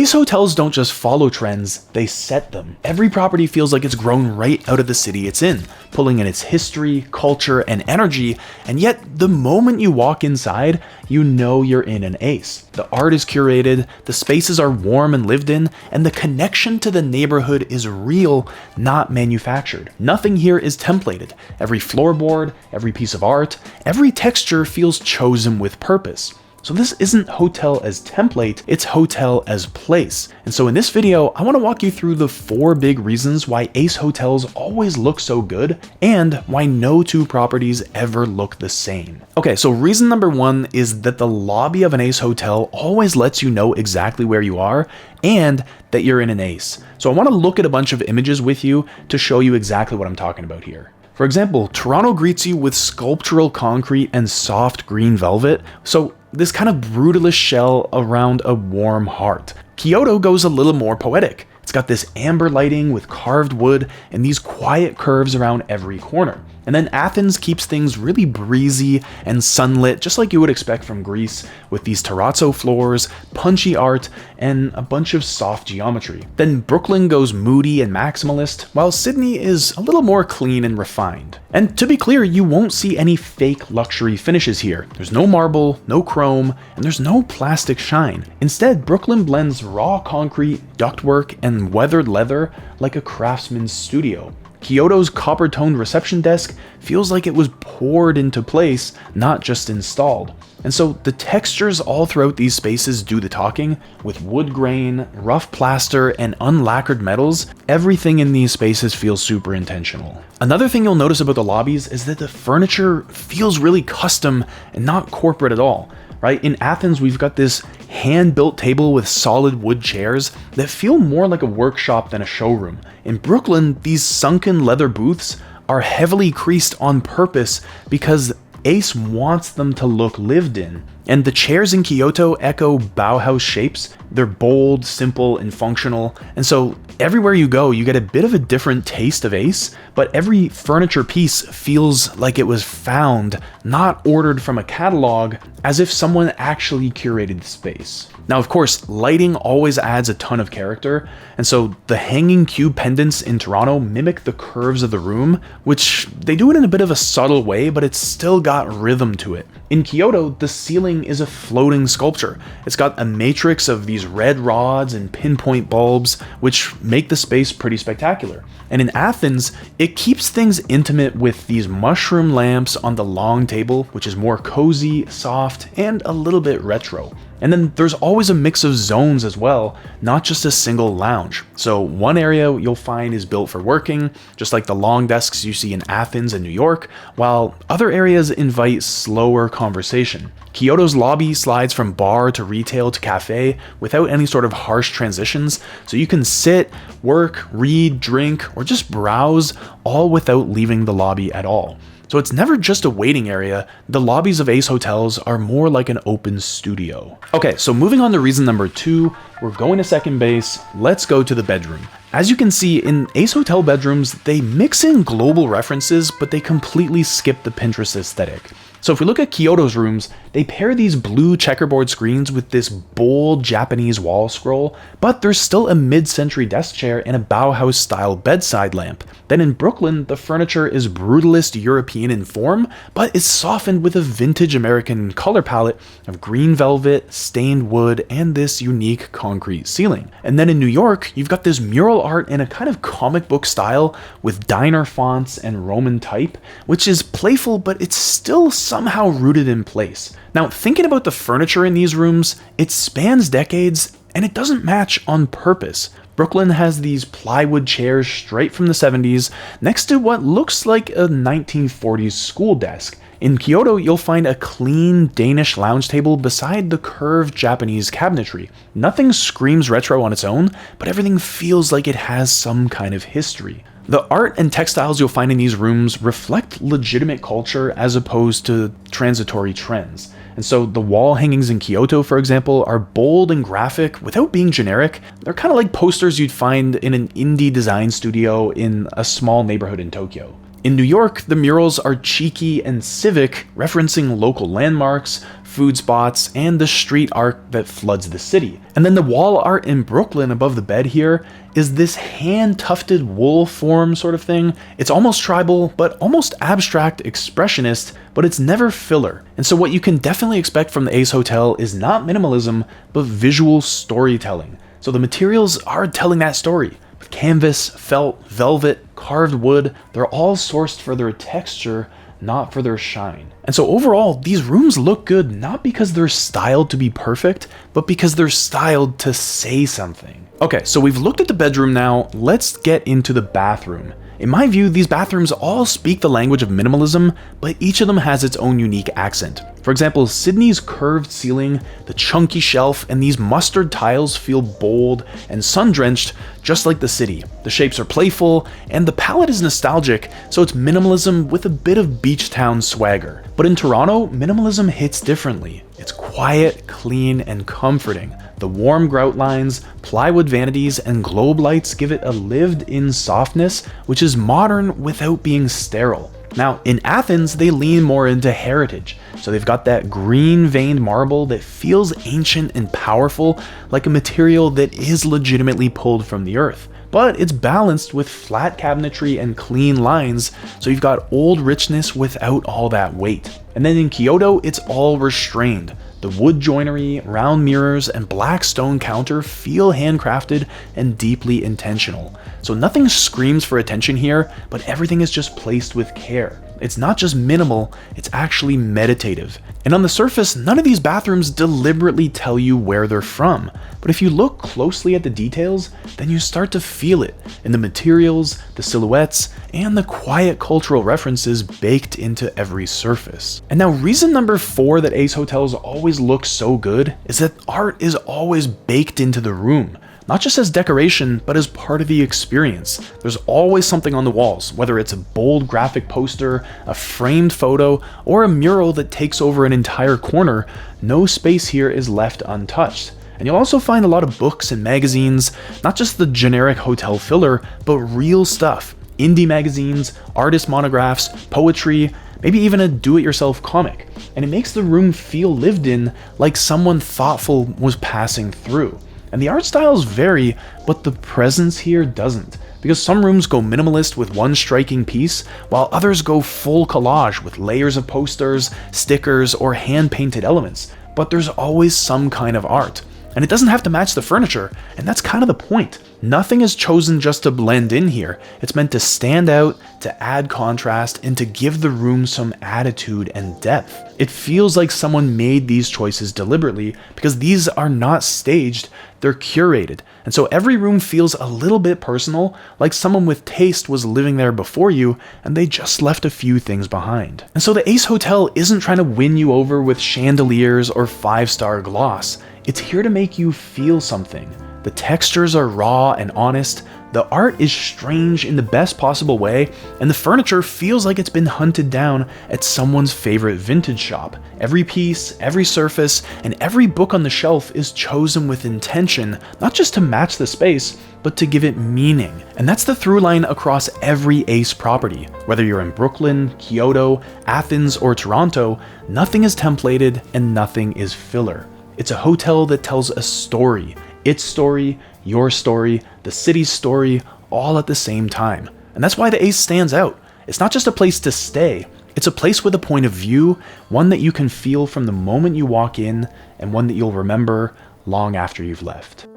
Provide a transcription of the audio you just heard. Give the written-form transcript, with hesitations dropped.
Ace hotels don't just follow trends, they set them. Every property feels like it's grown right out of the city it's in, pulling in its history, culture, and energy, and yet the moment you walk inside, you know you're in an Ace. The art is curated, the spaces are warm and lived in, and the connection to the neighborhood is real, not manufactured. Nothing here is templated. Every floorboard, every piece of art, every texture feels chosen with purpose. So this isn't hotel as template, it's hotel as place. And so in this video, I want to walk you through the 4 big reasons why Ace hotels always look so good and why no 2 properties ever look the same. Okay, so reason number 1 is that the lobby of an Ace hotel always lets you know exactly where you are and that you're in an Ace. So I want to look at a bunch of images with you to show you exactly what I'm talking about here. For example, Toronto greets you with sculptural concrete and soft green velvet, so this kind of brutalist shell around a warm heart. Kyoto goes a little more poetic. It's got this amber lighting with carved wood and these quiet curves around every corner. And then Athens keeps things really breezy and sunlit, just like you would expect from Greece, with these terrazzo floors, punchy art, and a bunch of soft geometry. Then Brooklyn goes moody and maximalist, while Sydney is a little more clean and refined. And to be clear, you won't see any fake luxury finishes here. There's no marble, no chrome, and there's no plastic shine. Instead, Brooklyn blends raw concrete, ductwork, and weathered leather like a craftsman's studio. Kyoto's copper-toned reception desk feels like it was poured into place, not just installed. And so the textures all throughout these spaces do the talking. With wood grain, rough plaster, and unlacquered metals, everything in these spaces feels super intentional. Another thing you'll notice about the lobbies is that the furniture feels really custom and not corporate at all. Right? In Athens, we've got this hand-built table with solid wood chairs that feel more like a workshop than a showroom. In Brooklyn, these sunken leather booths are heavily creased on purpose because Ace wants them to look lived in. And the chairs in Kyoto echo Bauhaus shapes. They're bold, simple, and functional. And so everywhere you go, you get a bit of a different taste of Ace, but every furniture piece feels like it was found, not ordered from a catalog, as if someone actually curated the space. Now, of course, lighting always adds a ton of character, and so the hanging cube pendants in Toronto mimic the curves of the room, which they do it in a bit of a subtle way, but it's still got rhythm to it. In Kyoto, the ceiling is a floating sculpture. It's got a matrix of these red rods and pinpoint bulbs, which make the space pretty spectacular. And in Athens, it keeps things intimate with these mushroom lamps on the long table, which is more cozy, soft, and a little bit retro. And then there's always a mix of zones as well, not just a single lounge. So one area you'll find is built for working, just like the long desks you see in Athens and New York, while other areas invite slower conversation. Kyoto's lobby slides from bar to retail to cafe without any sort of harsh transitions, so you can sit, work, read, drink, or just browse, all without leaving the lobby at all. So it's never just a waiting area, the lobbies of Ace hotels are more like an open studio. Okay, so moving on to reason number 2, we're going to second base, let's go to the bedroom. As you can see, in Ace hotel bedrooms, they mix in global references, but they completely skip the Pinterest aesthetic. So if we look at Kyoto's rooms, they pair these blue checkerboard screens with this bold Japanese wall scroll, but there's still a mid-century desk chair and a Bauhaus-style bedside lamp. Then in Brooklyn, the furniture is brutalist European in form, but is softened with a vintage American color palette of green velvet, stained wood, and this unique concrete ceiling. And then in New York, you've got this mural art in a kind of comic book style with diner fonts and Roman type, which is playful, but it's still somehow rooted in place. Now, thinking about the furniture in these rooms, it spans decades and it doesn't match on purpose. Brooklyn has these plywood chairs straight from the 70s next to what looks like a 1940s school desk. In Kyoto, you'll find a clean Danish lounge table beside the curved Japanese cabinetry. Nothing screams retro on its own, but everything feels like it has some kind of history. The art and textiles you'll find in these rooms reflect legitimate culture as opposed to transitory trends. And so the wall hangings in Kyoto, for example, are bold and graphic without being generic. They're kind of like posters you'd find in an indie design studio in a small neighborhood in Tokyo. In New York, the murals are cheeky and civic, referencing local landmarks, food spots, and the street art that floods the city. And then the wall art in Brooklyn above the bed here is this hand-tufted wool form sort of thing. It's almost tribal, but almost abstract expressionist, but it's never filler. And so what you can definitely expect from the Ace Hotel is not minimalism, but visual storytelling. So the materials are telling that story. Canvas, felt, velvet, carved wood, they're all sourced for their texture, not for their shine. And so overall, these rooms look good not because they're styled to be perfect, but because they're styled to say something. Okay, so we've looked at the bedroom now, let's get into the bathroom. In my view, these bathrooms all speak the language of minimalism, but each of them has its own unique accent. For example, Sydney's curved ceiling, the chunky shelf, and these mustard tiles feel bold and sun-drenched, just like the city. The shapes are playful, and the palette is nostalgic, so it's minimalism with a bit of beach town swagger. But in Toronto, minimalism hits differently. It's quiet, clean, and comforting. The warm grout lines, plywood vanities, and globe lights give it a lived-in softness, which is modern without being sterile. Now, in Athens, they lean more into heritage. So they've got that green-veined marble that feels ancient and powerful, like a material that is legitimately pulled from the earth. But it's balanced with flat cabinetry and clean lines, so you've got old richness without all that weight. And then in Kyoto, it's all restrained. The wood joinery, round mirrors, and black stone counter feel handcrafted and deeply intentional. So nothing screams for attention here, but everything is just placed with care. It's not just minimal, it's actually meditative. And on the surface, none of these bathrooms deliberately tell you where they're from. But if you look closely at the details, then you start to feel it in the materials, the silhouettes, and the quiet cultural references baked into every surface. And now reason number 4 that Ace Hotels always look so good is that art is always baked into the room. Not just as decoration, but as part of the experience. There's always something on the walls, whether it's a bold graphic poster, a framed photo, or a mural that takes over an entire corner. No space here is left untouched. And you'll also find a lot of books and magazines, not just the generic hotel filler, but real stuff. Indie magazines, artist monographs, poetry, maybe even a do-it-yourself comic. And it makes the room feel lived in, like someone thoughtful was passing through. And the art styles vary, but the presence here doesn't, because some rooms go minimalist with one striking piece, while others go full collage with layers of posters, stickers, or hand-painted elements. But there's always some kind of art. And it doesn't have to match the furniture, and that's kind of the point. Nothing is chosen just to blend in here. It's meant to stand out, to add contrast, and to give the room some attitude and depth. It feels like someone made these choices deliberately, because these are not staged, they're curated. And so every room feels a little bit personal, like someone with taste was living there before you, and they just left a few things behind. And so the Ace Hotel isn't trying to win you over with chandeliers or 5-star gloss. It's here to make you feel something. The textures are raw and honest, the art is strange in the best possible way, and the furniture feels like it's been hunted down at someone's favorite vintage shop. Every piece, every surface, and every book on the shelf is chosen with intention, not just to match the space, but to give it meaning. And that's the through line across every Ace property. Whether you're in Brooklyn, Kyoto, Athens, or Toronto, nothing is templated and nothing is filler. It's a hotel that tells a story. Its story, your story, the city's story, all at the same time. And that's why the Ace stands out. It's not just a place to stay, it's a place with a point of view, one that you can feel from the moment you walk in, and one that you'll remember long after you've left.